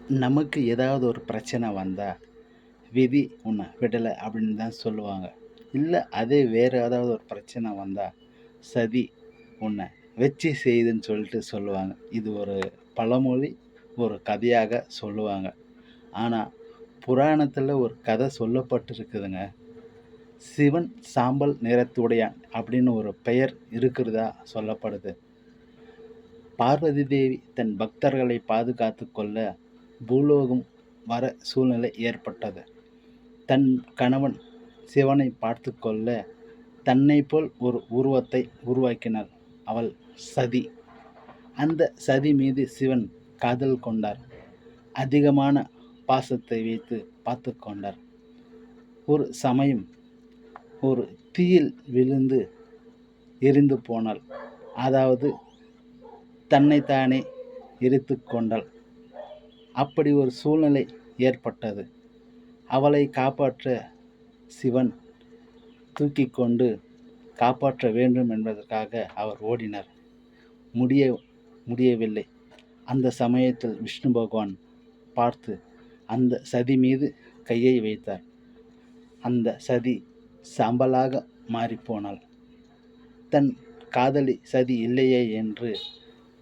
நமக்கு ஏதாவது ஒரு பிரச்சனை வந்தா, விதி உன்னை விடலை அப்படின்னு தான் சொல்லுவாங்க. இல்லை அதே வேறு ஏதாவது ஒரு பிரச்சனை வந்தா, சதி உன்னை வச்சு செய்யுதுன்னு சொல்லிட்டு சொல்லுவாங்க. இது ஒரு பழமொழி, ஒரு கதையாக சொல்லுவாங்க. ஆனா, புராணத்துல ஒரு கதை சொல்லப்பட்டிருக்குதுங்க. சிவன் சாம்பல் நிறத்துடையான் அப்படின்னு ஒரு பெயர் இருக்கிறதா சொல்லப்படுது. பார்வதி தேவி தன் பக்தர்களை பாதுகாத்துக் கொள்ள பூலோகம் வர சூழ்நிலை ஏற்பட்டது. தன் கணவன் சிவனை பார்த்துக் கொள்ள தன்னைப் போல் ஒரு உருவத்தை உருவாக்கினாள் அவள் சதி. அந்த சதி மீது சிவன் காதல் கொண்டார். அதிகமான பாசத்தை வைத்து பார்த்து கொண்டார். ஒரு சமயம் ஒரு தீயில் விழுந்து எரிந்து போனாள். அதாவது தன்னைத்தானே எரித்து கொண்டாள். அப்படி ஒரு சூழ்நிலை ஏற்பட்டது. அவளை காப்பாற்ற சிவன் தூக்கி கொண்டு காப்பாற்ற வேண்டும் என்பதற்காக அவர் ஓடினார். முடியவில்லை. அந்த சமயத்தில் விஷ்ணு பகவான் பார்த்து அந்த சதி மீது கையை வைத்தார். அந்த சதி சாம்பலாக மாறிப்போனாள். தன் காதலி சதி இல்லையே என்று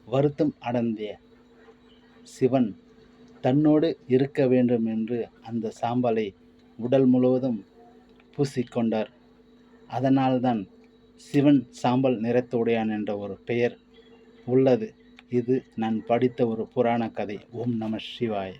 வருத்தம் அடைந்த சிவன் தன்னோடு இருக்க வேண்டும் என்று அந்த சாம்பலை உடல் முழுவதும் பூசிக்கொண்டார். அதனால்தான் சிவன் சாம்பல் நிறத்துடையான் என்ற ஒரு பெயர் உள்ளது. இது நான் படித்த ஒரு புராண கதை. ஓம் நம சிவாய.